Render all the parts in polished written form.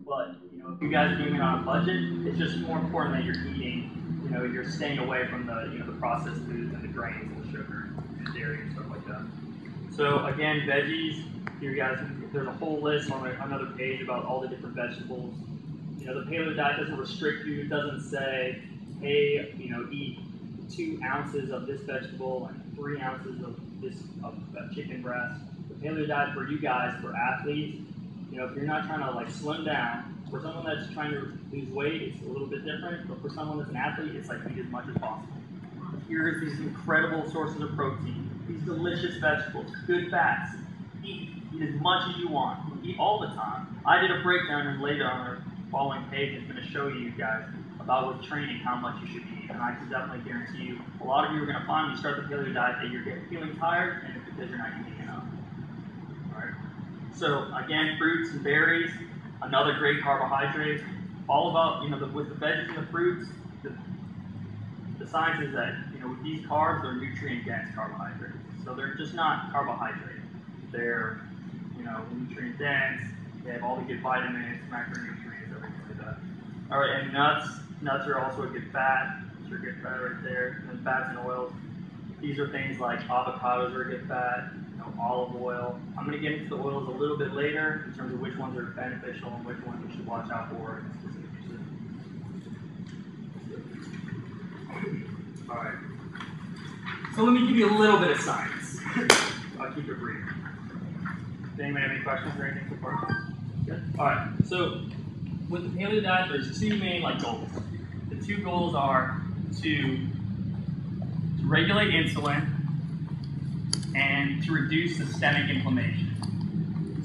But if you guys are doing it on a budget, it's just more important that you're eating. You're staying away from the the processed foods and the grains and the sugar and dairy and stuff like that. So again, veggies. Here, guys, there's a whole list on another page about all the different vegetables. The paleo diet doesn't restrict you. It doesn't say, hey, eat 2 ounces of this vegetable and 3 ounces of this chicken breast. The paleo diet for you guys, for athletes, if you're not trying to like slim down, for someone that's trying to lose weight, it's a little bit different. But for someone that's an athlete, it's like eat as much as possible. Here's these incredible sources of protein, these delicious vegetables, good fats. Eat as much as you want. Eat all the time. I did a breakdown, and later on our following page is going to show you guys about with training how much you should eat. And I can definitely guarantee you, a lot of you are going to find when you start the paleo diet that you're feeling tired, and it's because you're not eating enough. All right. So again, fruits and berries, another great carbohydrate. All about with the veggies and the fruits. The science is that with these carbs, they're nutrient-dense carbohydrates. So they're just not carbohydrates. They're nutrient dense. They have all the good vitamins, macronutrients, everything like that. All right, and nuts. Nuts are also a good fat. Those are good fat right there. And then fats and oils. These are things like avocados are a good fat. Olive oil. I'm going to get into the oils a little bit later in terms of which ones are beneficial and which ones we should watch out for in specific uses. All right. So let me give you a little bit of science. I'll keep it brief. Does anyone have any questions or anything so far? Good. All right. So with the paleo diet, there's 2 main goals. The 2 goals are to regulate insulin and to reduce systemic inflammation.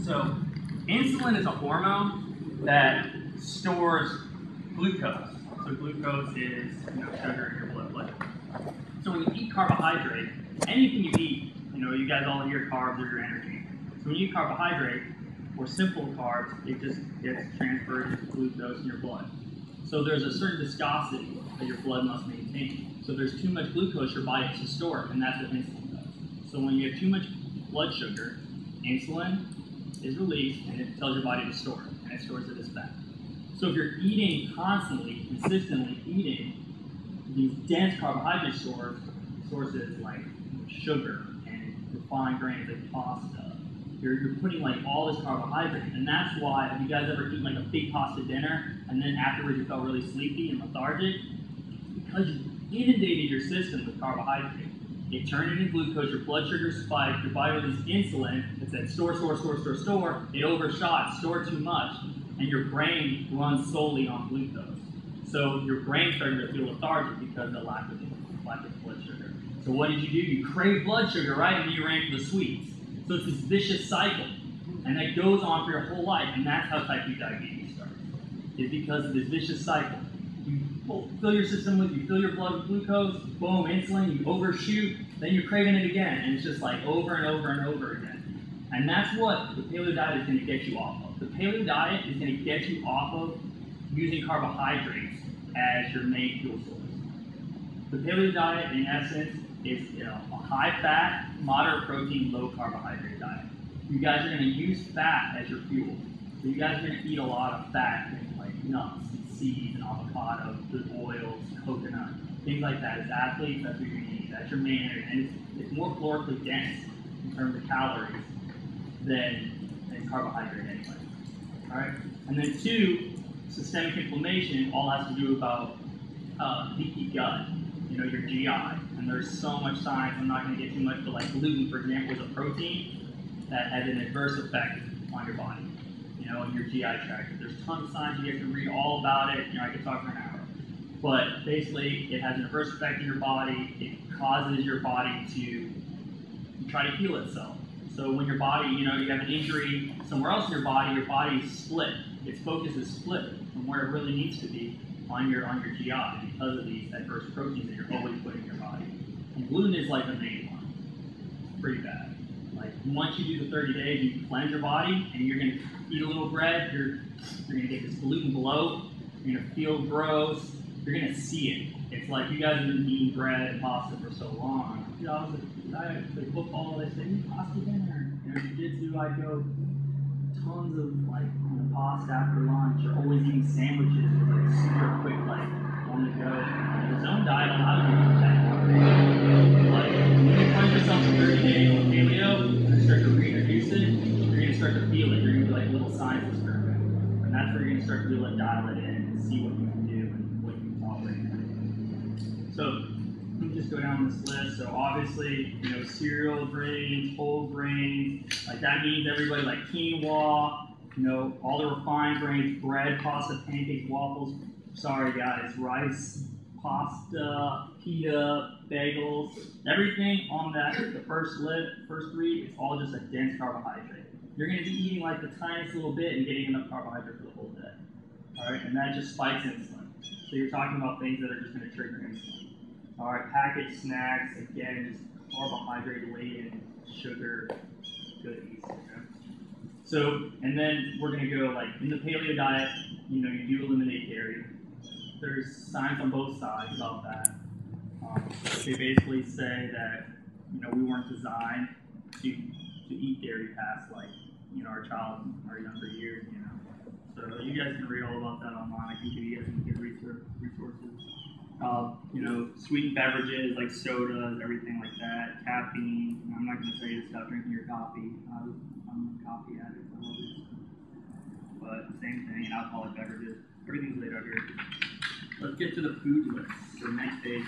So insulin is a hormone that stores glucose. So glucose is sugar in your blood. So when you eat carbohydrate, anything you eat, you guys all hear carbs are your energy. So when you eat carbohydrate, or simple carbs, it just gets transferred into glucose in your blood. So there's a certain viscosity that your blood must maintain. So if there's too much glucose, your body has to store it, and that's what insulin does. So when you have too much blood sugar, insulin is released, and it tells your body to store it, and it stores it as fat. So if you're eating constantly, consistently eating these dense carbohydrate sources like sugar and refined grains like pasta, you're putting all this carbohydrate, and that's why, have you guys ever eaten a big pasta dinner and then afterwards you felt really sleepy and lethargic? Because you inundated your system with carbohydrate. It turned into glucose, your blood sugar spiked, your body released insulin, it said store, it overshot, stored too much, and your brain runs solely on glucose. So your brain started to feel lethargic because of the lack of blood sugar. So what did you do? You crave blood sugar, right? And you ran for the sweets. So it's this vicious cycle, and that goes on for your whole life, and that's how type 2 diabetes starts. It's because of this vicious cycle. You fill your system you fill your blood with glucose, boom, insulin, you overshoot, then you're craving it again, and it's just over and over and over again. And that's what the paleo diet is going to get you off of. The paleo diet is going to get you off of using carbohydrates as your main fuel source. The paleo diet, in essence, is a high-fat, moderate protein, low carbohydrate diet. You guys are going to use fat as your fuel. So you guys are going to eat a lot of fat, things like nuts and seeds and avocados, good oils, coconut, things like that. As athletes, that's what you're going to eat. That's your main area. And it's more calorically dense in terms of calories than carbohydrate anyway. All right? And then 2, systemic inflammation all has to do about leaky gut, your GI. And there's so much science, I'm not going to get too much, but gluten, for example, is a protein that has an adverse effect on your body, in your GI tract. There's tons of science, you guys can read all about it, I could talk for an hour. But basically, it has an adverse effect in your body, it causes your body to try to heal itself. So when your body, you have an injury somewhere else in your body is split. Its focus is split from where it really needs to be on your GI because of these adverse proteins that you're always putting in your body. And gluten is the main one. It's pretty bad. Once you do the 30 days, you cleanse your body, and you're going to eat a little bread, you're going to get this gluten bloat, you're going to feel gross, you're going to see it. It's like you guys have been eating bread and pasta for so long. I play football, they say, eat pasta dinner. Jiu-jitsu, I'd go tons of pasta lost after lunch, or always eating sandwiches, like super quick, like on the go. The zone diet, I would use that nowadays. Like, when you find yourself 30 days on paleo, and start to reintroduce it, you're going to start to feel it. You're going to be like little science experiment. And that's where you're going to start to be able to dial it in and see what you can do and what you can tolerate. So, let me just go down this list. So obviously, you know, cereal grains, whole grains, like that means everybody like quinoa, you know, all the refined grains, bread, pasta, pancakes, waffles. Sorry guys, rice, pasta, pita, bagels, everything on that, the first three, it's all just a dense carbohydrate. You're going to be eating like the tiniest little bit and getting enough carbohydrate for the whole day. All right, and that just spikes insulin. So you're talking about things that are just going to trigger insulin. All right, packaged snacks, again, just carbohydrate-laden sugar goodies. Okay? So, and then we're going to go, like, in the paleo diet, you know, you do eliminate dairy. There's science on both sides about that. They basically say that, you know, we weren't designed to eat dairy past, like, you know, our younger years, you know. So you guys can read all about that online. I can give you guys some good resources. You know, sweetened beverages like sodas, everything like that, caffeine. I'm not going to tell you to stop drinking your coffee. I'm a coffee addict. I love it. But same thing, alcoholic beverages. Everything's laid out here. Let's get to the food list. So next page.